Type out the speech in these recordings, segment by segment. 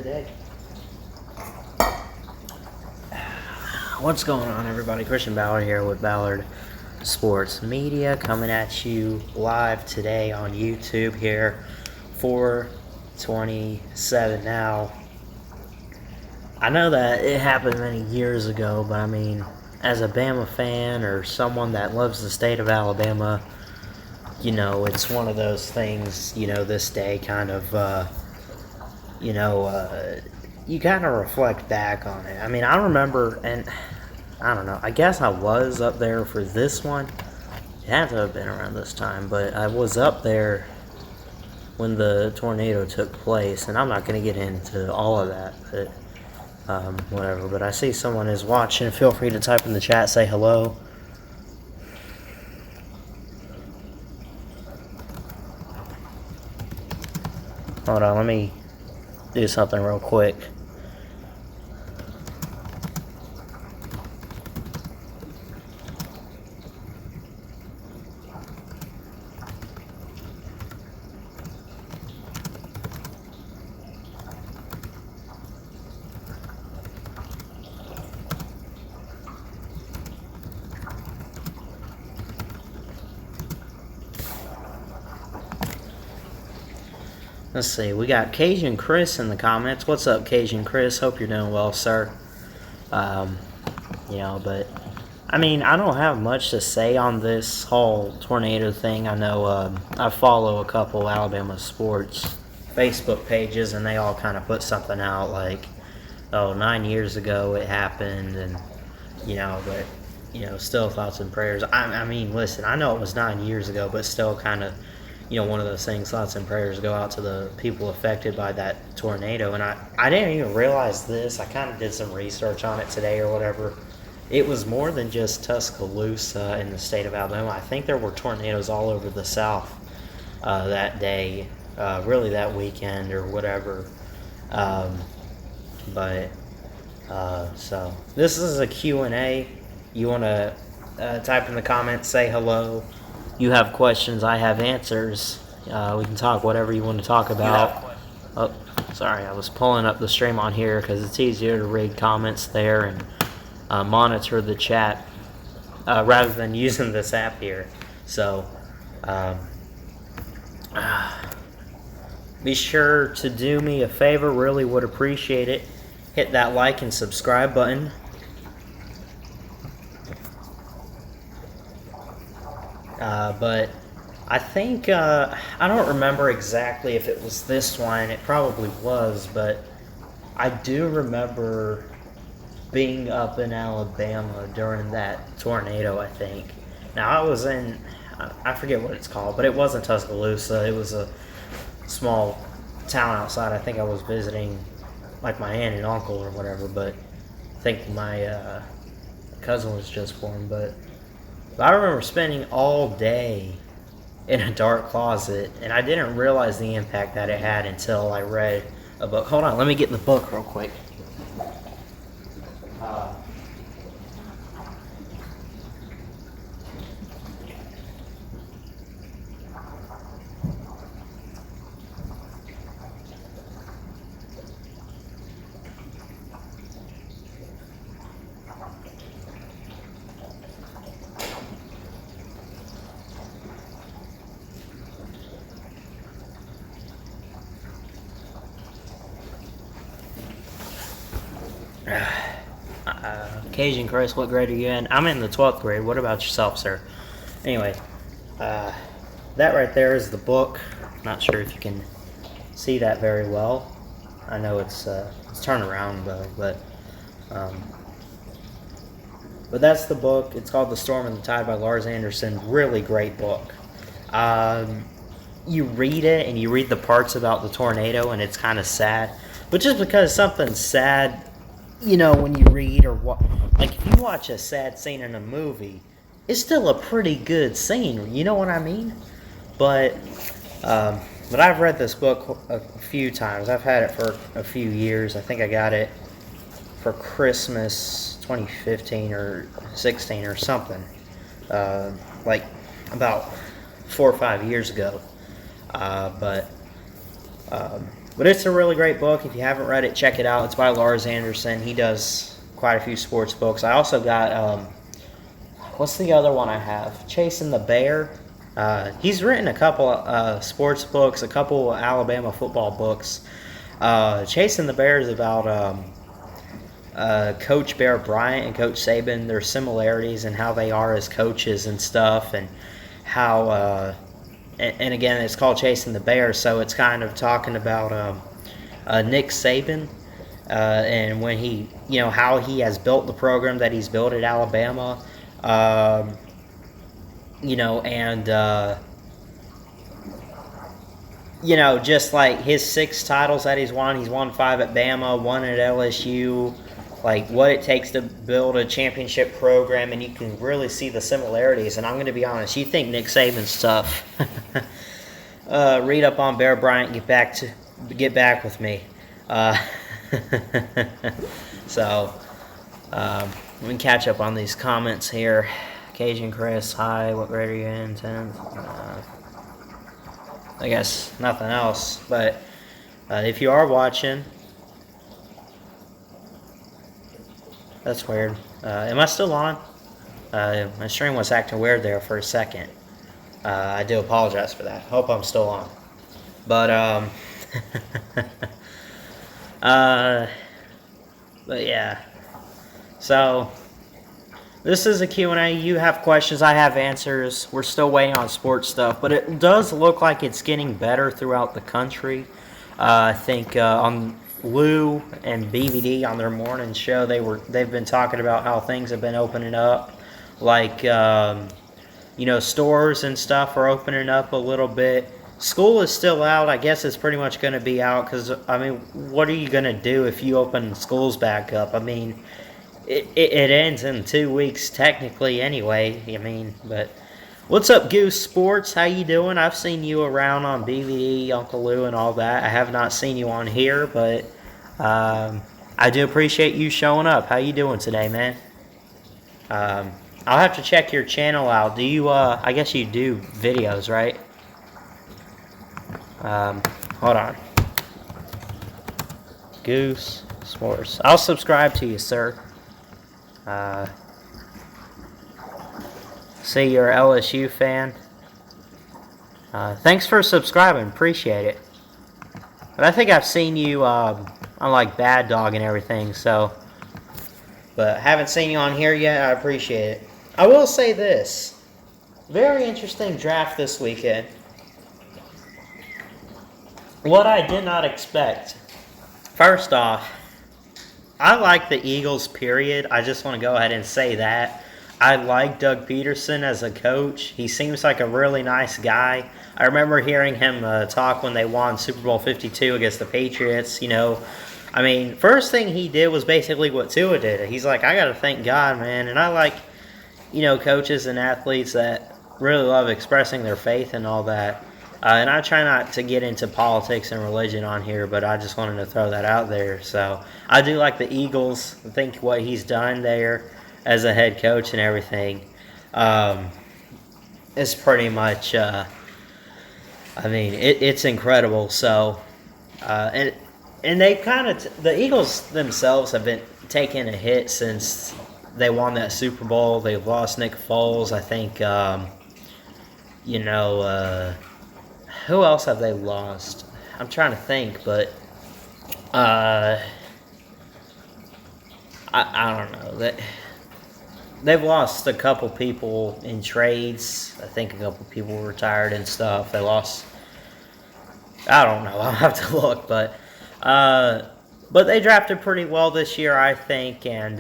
today. What's going on, everybody? Christian Ballard here with Ballard Sports Media, coming at you live today on YouTube here, 4/27 now. I know that it happened many years ago, but I mean, as a Bama fan or someone that loves the state of Alabama, you know, it's one of those things, you know, this day kind of, you kind of reflect back on it. I mean, I remember, and I don't know, I guess I was up there for this one. It had to have been around this time, but I was up there when the tornado took place, and I'm not going to get into all of that, but whatever. But I see someone is watching. Feel free to type in the chat, say hello. Hold on, let me do something real quick. Let's see, we got Cajun Chris in the comments. What's up, Cajun Chris? Hope you're doing well, sir. But I mean, I don't have much to say on this whole tornado thing. I know I follow a couple Alabama sports Facebook pages, and they all kind of put something out like, oh, 9 years ago it happened, and, still thoughts and prayers. I mean, listen, I know it was 9 years ago, but still kind of, one of those things, thoughts and prayers go out to the people affected by that tornado. And I didn't even realize this. I kind of did some research on it today or whatever. It was more than just Tuscaloosa in the state of Alabama. I think there were tornadoes all over the South that day, really that weekend or whatever. So this is a Q&A. You want to type in the comments, say hello. You have questions, I have answers. We can talk whatever you want to talk about. Oh, sorry, I was pulling up the stream on here because it's easier to read comments there and monitor the chat rather than using this app here. So be sure to do me a favor, really would appreciate it. Hit that like and subscribe button. But I think, I don't remember exactly if it was this one. It probably was, but I do remember being up in Alabama during that tornado, I think. Now, I was in, I forget what it's called, but it wasn't Tuscaloosa. It was a small town outside. I think I was visiting, like, my aunt and uncle or whatever, but I think my cousin was just born, but I remember spending all day in a dark closet, and I didn't realize the impact that it had until I read a book. Hold on, let me get the book real quick. Cajun Chris, what grade are you in? I'm in the 12th grade. What about yourself, sir? Anyway, that right there is the book. Not sure if you can see that very well. I know it's turned around though, but that's the book. It's called The Storm and the Tide by Lars Anderson. Really great book. You read it and you read the parts about the tornado and it's kind of sad, but just because something's sad, when you read or what, like if you watch a sad scene in a movie, it's still a pretty good scene. You know what I mean? But I've read this book a few times. I've had it for a few years. I think I got it for Christmas 2015 or 16 or something, like about 4 or 5 years ago. But it's a really great book. If you haven't read it, check it out. It's by Lars Anderson. He does quite a few sports books. I also got, what's the other one I have? Chasing the Bear. He's written a couple sports books, a couple Alabama football books. Chasing the Bear is about Coach Bear Bryant and Coach Saban, their similarities and how they are as coaches and stuff, and how, and again, it's called Chasing the Bear, so it's kind of talking about Nick Saban and when he, how he has built the program that he's built at Alabama, and just like his 6 titles that he's won 5 at Bama, 1 at LSU, like what it takes to build a championship program, and you can really see the similarities. And I'm going to be honest, you think Nick Saban's tough. Read up on Bear Bryant, get back with me. So, let me catch up on these comments here. Cajun Chris, hi, what grade are you in? 10th? I guess nothing else, but if you are watching, that's weird. Am I still on? My stream was acting weird there for a second. I do apologize for that. Hope I'm still on. But but yeah. So this is a Q&A. You have questions, I have answers. We're still waiting on sports stuff, but it does look like it's getting better throughout the country. I think on Lou and BVD on their morning show, they've been talking about how things have been opening up, like stores and stuff are opening up a little bit. School is still out. I guess it's pretty much going to be out because, what are you going to do if you open schools back up? It ends in 2 weeks technically anyway. But what's up, Goose Sports? How you doing? I've seen you around on BVE, Uncle Lou, and all that. I have not seen you on here, but I do appreciate you showing up. How you doing today, man? I'll have to check your channel out. Do you? I guess you do videos, right? Hold on. Goose Sports. I'll subscribe to you, sir. See, you're an LSU fan. Thanks for subscribing. Appreciate it. But I think I've seen you on like Bad Dog and everything, so. But haven't seen you on here yet. I appreciate it. I will say this. Very interesting draft this weekend. What I did not expect. First off, I like the Eagles, period. I just want to go ahead and say that. I like Doug Peterson as a coach. He seems like a really nice guy. I remember hearing him talk when they won Super Bowl 52 against the Patriots. First thing he did was basically what Tua did. He's like, I got to thank God, man. And I like, coaches and athletes that really love expressing their faith and all that. And I try not to get into politics and religion on here, but I just wanted to throw that out there. So I do like the Eagles. I think what he's done there as a head coach and everything is pretty much, it's incredible. So, and they the Eagles themselves have been taking a hit since they won that Super Bowl. They've lost Nick Foles. I think, who else have they lost? I'm trying to think, but I don't know. They've lost a couple people in trades. I think a couple people retired and stuff. They lost. I don't know. I'll have to look, but they drafted pretty well this year, I think. And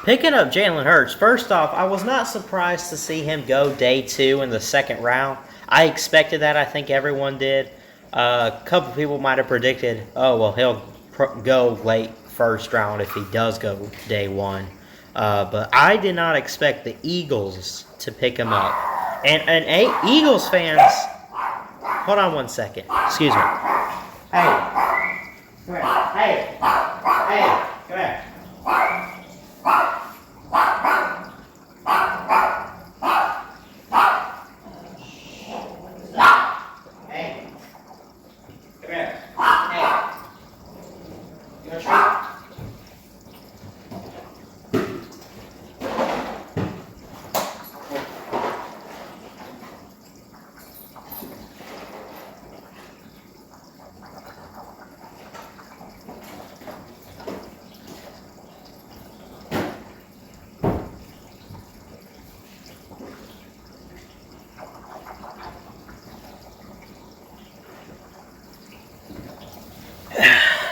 picking up Jalen Hurts. First off, I was not surprised to see him go day 2 in the second round. I expected that. I think everyone did. A couple people might have predicted, he'll go late first round if he does go day 1. But I did not expect the Eagles to pick him up. And Eagles fans, hold on one second. Excuse me. Hey. Come here. Hey. Come here. Hey. Come here. Hey.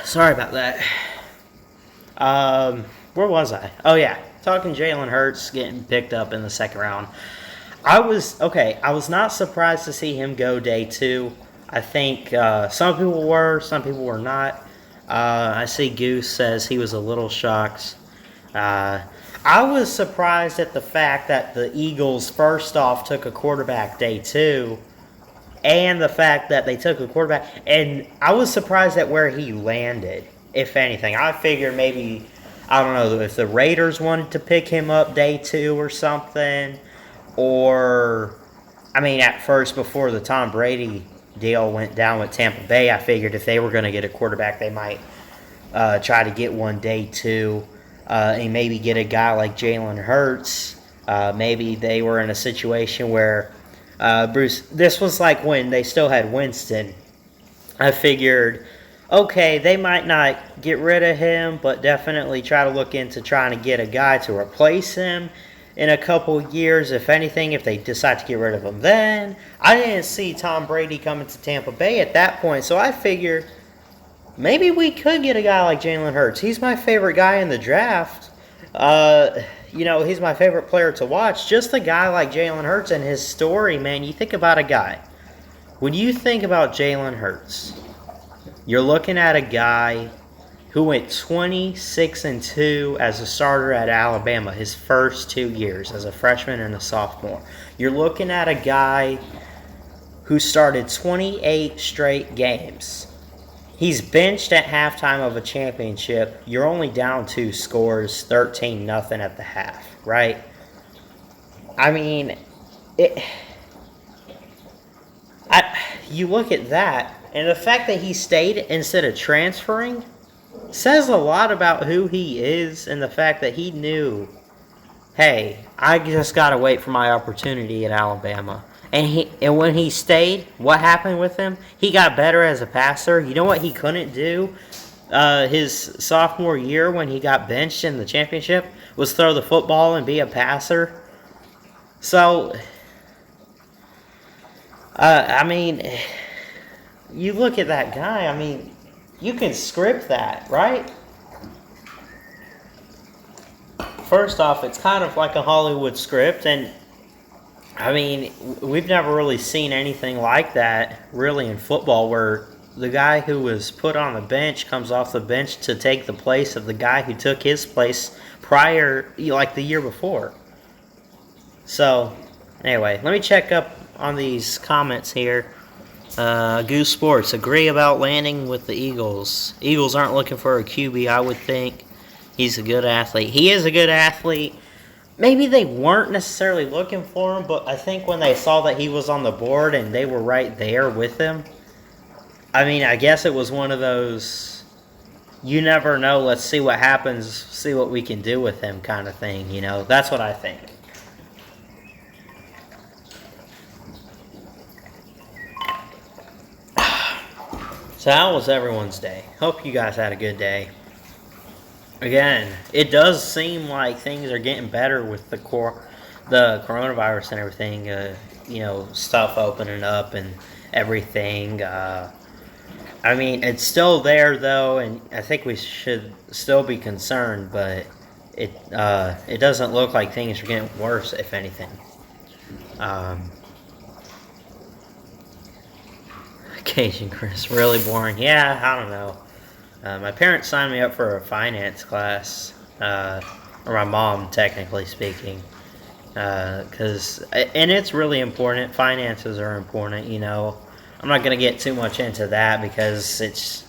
Sorry about that. Where was I? Oh yeah, talking Jalen Hurts getting picked up in the second round. I was not surprised to see him go day 2. I think some people were, some people were not. I see Goose says he was a little shocked. I was surprised at the fact that the Eagles first off took a quarterback day 2, and the fact that they took a quarterback, and I was surprised at where he landed. If anything, I figured maybe, I don't know, if the Raiders wanted to pick him up day 2 or something, or, I mean, at first before the Tom Brady deal went down with Tampa Bay, I figured if they were going to get a quarterback, they might try to get one day 2, and maybe get a guy like Jalen Hurts. Maybe they were in a situation where Bruce, this was like when they still had Winston. I figured, okay, they might not get rid of him, but definitely try to look into trying to get a guy to replace him in a couple years, if anything, if they decide to get rid of him then. I didn't see Tom Brady coming to Tampa Bay at that point, so I figured maybe we could get a guy like Jalen Hurts. He's my favorite guy in the draft. He's my favorite player to watch. Just a guy like Jalen Hurts and his story, man. You think about a guy. When you think about Jalen Hurts, you're looking at a guy who went 26-2 as a starter at Alabama his first 2 years as a freshman and a sophomore. You're looking at a guy who started 28 straight games. He's benched at halftime of a championship. You're only down 2 scores, 13-0 at the half, right? I mean, you look at that, and the fact that he stayed instead of transferring says a lot about who he is, and the fact that he knew, hey, I just got to wait for my opportunity at Alabama. And when he stayed, what happened with him? He got better as a passer. You know what he couldn't do his sophomore year when he got benched in the championship? Was throw the football and be a passer. So, you look at that guy, you can script that, right? First off, it's kind of like a Hollywood script, and we've never really seen anything like that, really, in football, where the guy who was put on the bench comes off the bench to take the place of the guy who took his place prior, like the year before. So, anyway, let me check up on these comments here. Goose Sports, agree about landing with the Eagles. Eagles aren't looking for a QB, I would think. He's a good athlete. He is a good athlete. Maybe they weren't necessarily looking for him, but I think when they saw that he was on the board and they were right there with him, I guess it was one of those, you never know, let's see what happens, see what we can do with him kind of thing, That's what I think. So how was everyone's day? Hope you guys had a good day. Again, it does seem like things are getting better with the coronavirus and everything, stuff opening up and everything. It's still there though, and I think we should still be concerned, but it doesn't look like things are getting worse, if anything. Occasion Chris, really boring. Yeah, I don't know. My parents signed me up for a finance class, or my mom, technically speaking, and it's really important. Finances are important, I'm not going to get too much into that because it's,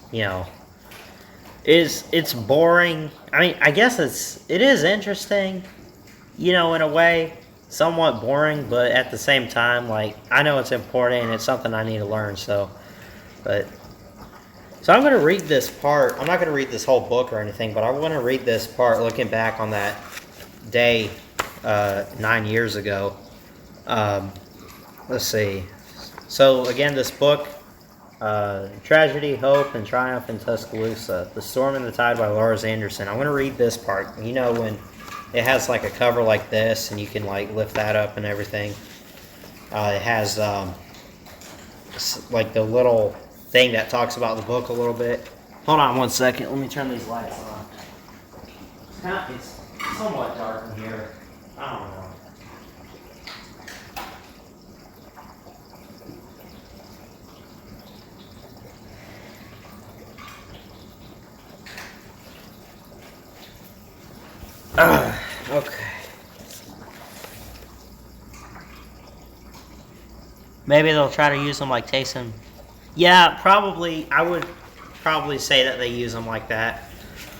it's boring. I guess it is interesting, in a way, somewhat boring, but at the same time, I know it's important and it's something I need to learn, so I'm going to read this part. I'm not going to read this whole book or anything, but I want to read this part looking back on that day 9 years ago. Let's see. So, again, this book, Tragedy, Hope, and Triumph in Tuscaloosa, The Storm and the Tide by Lars Anderson. I'm going to read this part. When it has, a cover like this, and you can, lift that up and everything. It has, the little thing that talks about the book a little bit. Hold on 1 second. Let me turn these lights on. It's somewhat dark in here. I don't know. Okay. Maybe they'll try to use them like Taysom. Yeah, probably. I would probably say that they use them like that.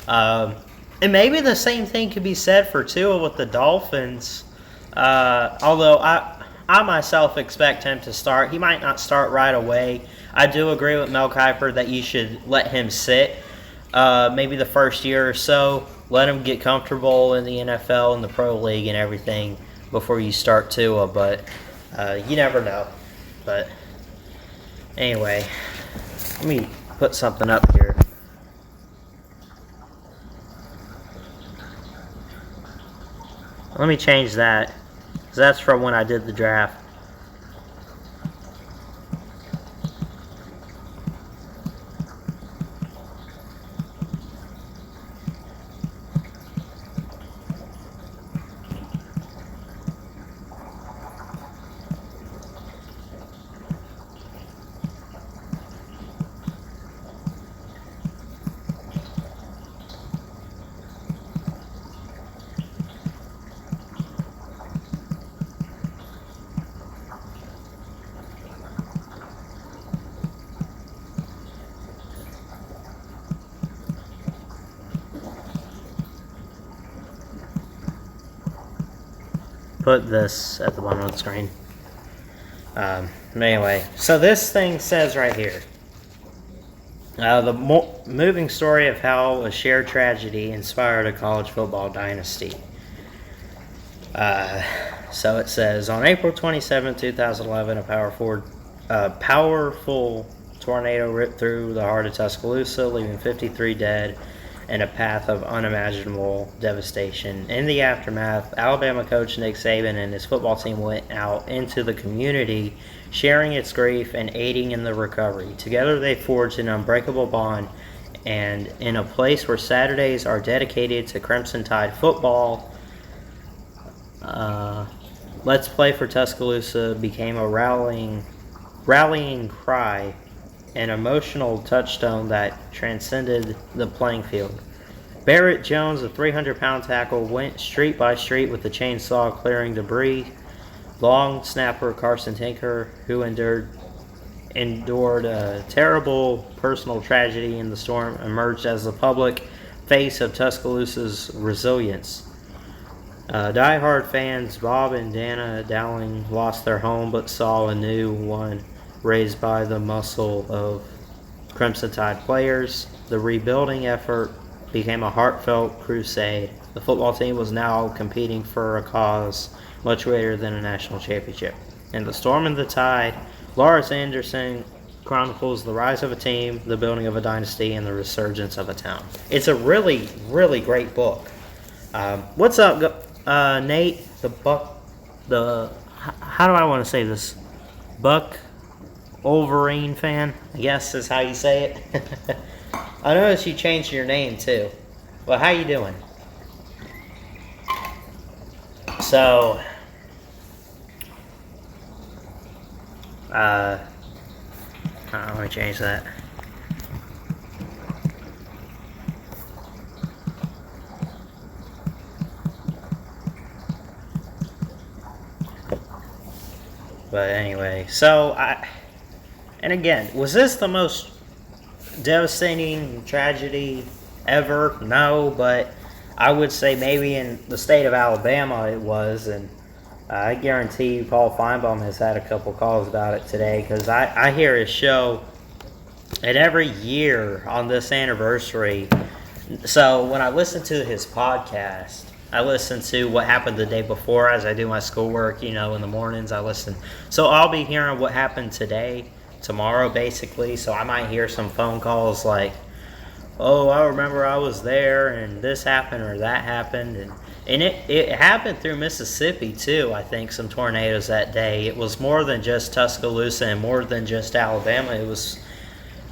And maybe the same thing could be said for Tua with the Dolphins. Although I myself expect him to start. He might not start right away. I do agree with Mel Kiper that you should let him sit maybe the first year or so. Let him get comfortable in the NFL and the Pro League and everything before you start Tua. But you never know. But anyway, let me put something up here. Let me change that, because that's from when I did the draft. Put this at the bottom of the screen. Anyway, so this thing says right here, the moving story of how a shared tragedy inspired a college football dynasty. So it says, on April 27, 2011, a powerful tornado ripped through the heart of Tuscaloosa, leaving 53 dead and a path of unimaginable devastation. In the aftermath, Alabama coach Nick Saban and his football team went out into the community, sharing its grief and aiding in the recovery. Together they forged an unbreakable bond, and in a place where Saturdays are dedicated to Crimson Tide football, Let's Play for Tuscaloosa became a rallying cry, an emotional touchstone that transcended the playing field. Barrett Jones, a 300-pound tackle, went street by street with a chainsaw clearing debris. Long snapper Carson Tinker, who endured a terrible personal tragedy in the storm, emerged as the public face of Tuscaloosa's resilience. Die-hard fans Bob and Dana Dowling lost their home but saw a new one raised by the muscle of Crimson Tide players. The rebuilding effort became a heartfelt crusade. The football team was now competing for a cause much greater than a national championship. In The Storm and the Tide, Lars Anderson chronicles the rise of a team, the building of a dynasty, and the resurgence of a town. It's a really, really great book. What's up, Nate? How do I want to say this? Buck Wolverine fan, I guess is how you say it. I noticed you changed your name too. Well, how you doing? So, let me change that. But anyway, so and again, was this the most devastating tragedy ever? No, but I would say maybe in the state of Alabama it was, and I guarantee you Paul Feinbaum has had a couple calls about it today, because I hear his show, and every year on this anniversary, so when I listen to his podcast, I listen to what happened the day before as I do my schoolwork, in the mornings I listen. So I'll be hearing what happened tomorrow basically, so I might hear some phone calls like, oh, I remember I was there and this happened or that happened, and it happened through Mississippi too. I think some tornadoes that day. It was more than just Tuscaloosa and more than just Alabama. It was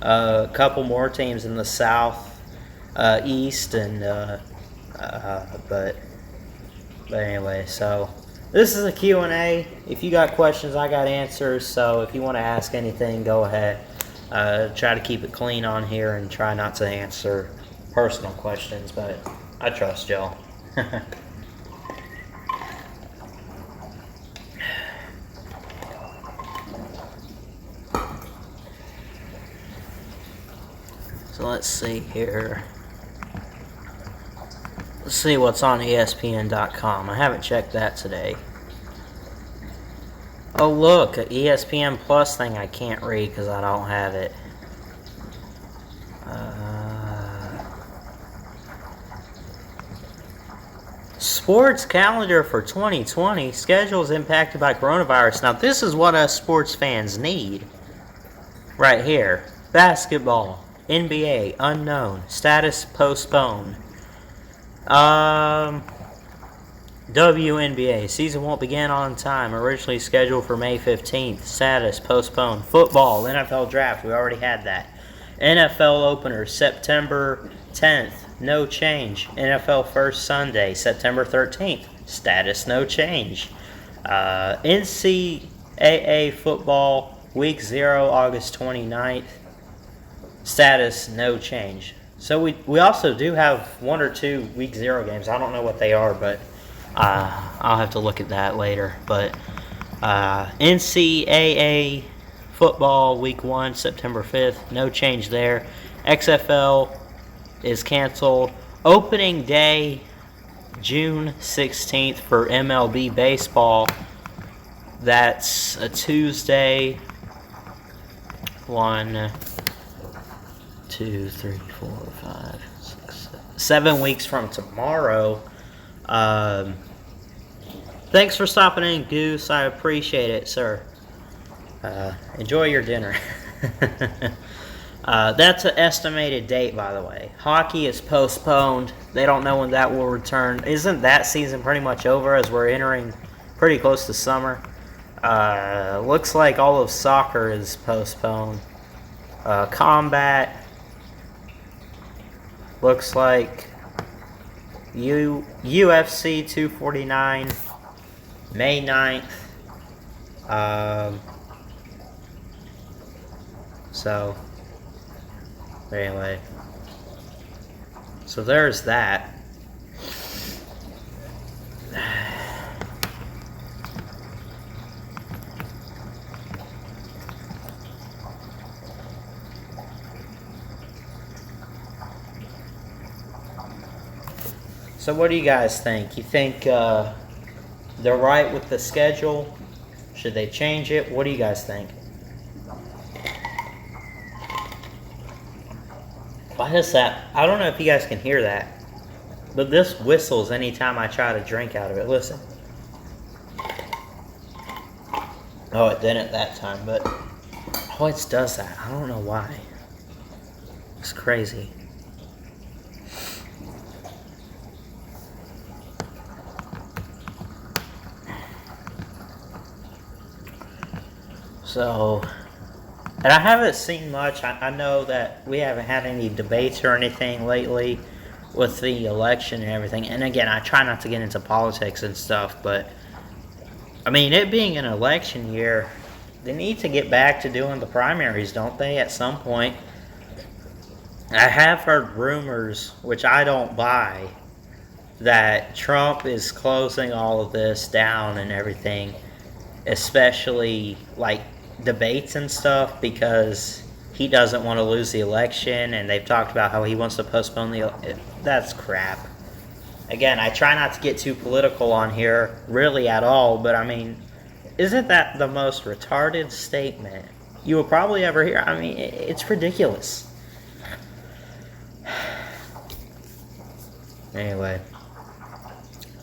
A couple more teams in the South, East, and but anyway, so this is a Q&A. If you got questions, I got answers. So if you want to ask anything, go ahead. Try to keep it clean on here and try not to answer personal questions, but I trust y'all. So let's see here. Let's see what's on ESPN.com. I haven't checked that today. Oh look, an ESPN Plus thing I can't read because I don't have it. Sports calendar for 2020. Schedules impacted by coronavirus. Now this is what us sports fans need. Right here. Basketball. NBA, unknown. Status postponed. WNBA, season won't begin on time. Originally scheduled for May 15th. Status postponed. Football, NFL draft, we already had that. NFL opener, September 10th. No change. NFL first Sunday, September 13th. Status no change. NCAA football, week 0, August 29th. Status no change. So we also do have 1 or 2 week 0 games. I don't know what they are, but I'll have to look at that later. But NCAA football week 1, September 5th. No change there. XFL is canceled. Opening day, June 16th for MLB baseball. That's a Tuesday. 1, 2, 3, 4, 5, 6, 7 weeks from tomorrow. Thanks for stopping in, Goose. I appreciate it, sir. Enjoy your dinner. That's an estimated date, by the way. Hockey is postponed. They don't know when that will return. Isn't that season pretty much over as we're entering pretty close to summer? Looks like all of soccer is postponed. Combat looks like UFC 249 May 9th. So anyway, so there's that. So what do you guys think? You think they're right with the schedule? Should they change it? What do you guys think? Why does that? I don't know if you guys can hear that, but this whistles anytime I try to drink out of it. Listen. Oh, it didn't that time, but oh, it does that. I don't know why. It's crazy. So, and I haven't seen much. I know that we haven't had any debates or anything lately with the election and everything. And again, I try not to get into politics and stuff, but I mean, it being an election year, they need to get back to doing the primaries, don't they, at some point? I have heard rumors, which I don't buy, that Trump is closing all of this down and everything, especially like debates and stuff, because he doesn't want to lose the election, and they've talked about how he wants to postpone the that's crap. Again, I try not to get too political on here really at all, but I mean, isn't that the most retarded statement you will probably ever hear? I mean, it's ridiculous. Anyway,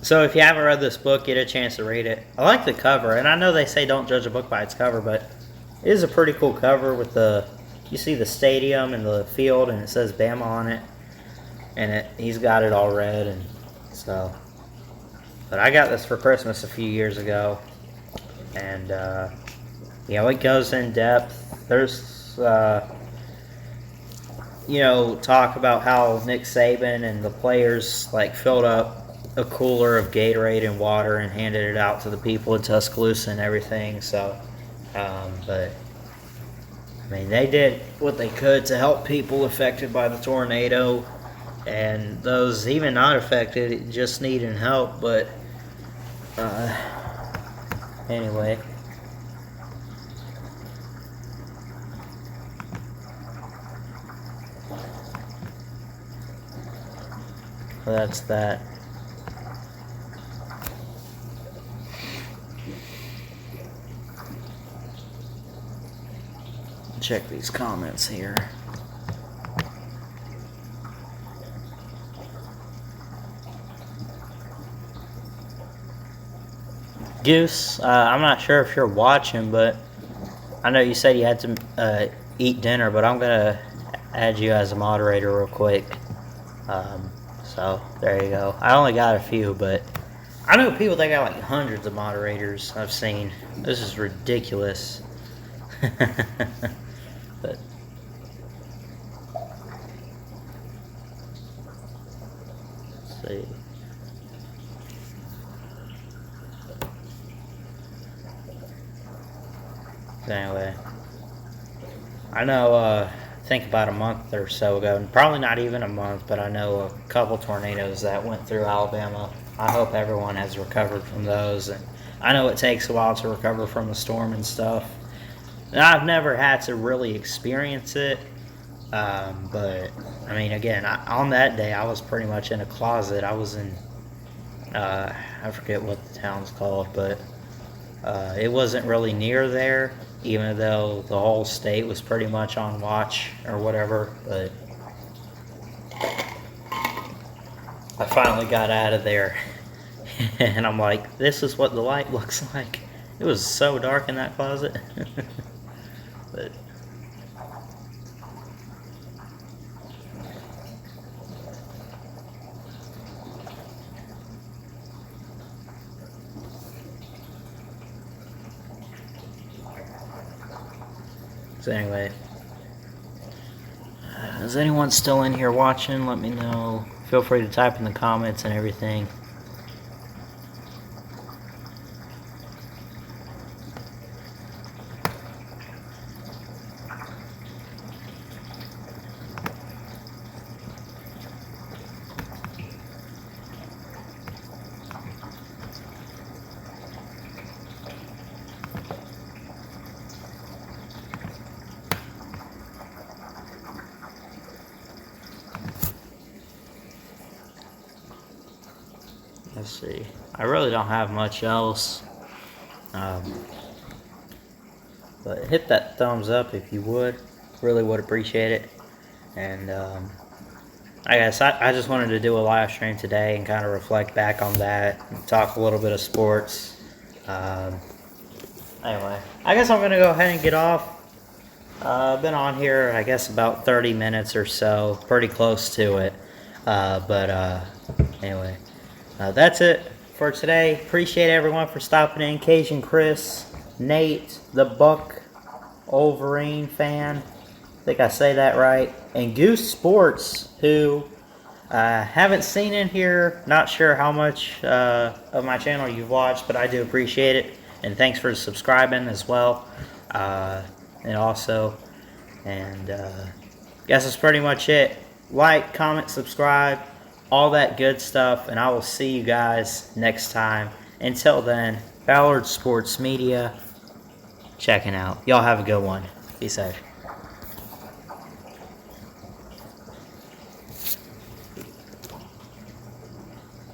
so if you haven't read this book, get a chance to read it. I like the cover, and I know they say don't judge a book by its cover, but it is a pretty cool cover with you see the stadium and the field, and it says Bama on it, and he's got it all red, and so. But I got this for Christmas a few years ago, and it goes in depth. There's talk about how Nick Saban and the players like filled up a cooler of Gatorade and water and handed it out to the people in Tuscaloosa and everything. So, but I mean, they did what they could to help people affected by the tornado, and those even not affected just needing help. But anyway. Well, that's that. Check these comments here. Goose, I'm not sure if you're watching, but I know you said you had to eat dinner, but I'm going to add you as a moderator real quick. So there you go. I only got a few, but I know people that got like hundreds of moderators I've seen. This is ridiculous. But let's see. Anyway, I know I think about a month or so ago, probably not even a month, but I know a couple tornadoes that went through Alabama. I hope everyone has recovered from those, and I know it takes a while to recover from a storm and stuff. And I've never had to really experience it, but I mean, again, on that day, I was pretty much in a closet. I was in, I forget what the town's called, but it wasn't really near there, even though the whole state was pretty much on watch or whatever. But I finally got out of there, and I'm like, this is what the light looks like. It was so dark in that closet. But so anyway, is anyone still in here watching? Let me know. Feel free to type in the comments and everything. Let's see. I really don't have much else. But hit that thumbs up if you would. Really would appreciate it. And I guess I just wanted to do a live stream today and kind of reflect back on that. And talk a little bit of sports. Anyway, I guess I'm going to go ahead and get off. I've been on here, I guess, about 30 minutes or so. Pretty close to it. Anyway. That's it for today. Appreciate everyone for stopping in. Cajun Chris, Nate, the Buck Wolverine fan. I think I say that right. And Goose Sports, who haven't seen in here. Not sure how much of my channel you've watched, but I do appreciate it. And thanks for subscribing as well. Guess that's pretty much it. Like, comment, subscribe. All that good stuff, and I will see you guys next time. Until then, Ballard Sports Media checking out. Y'all have a good one. Be safe.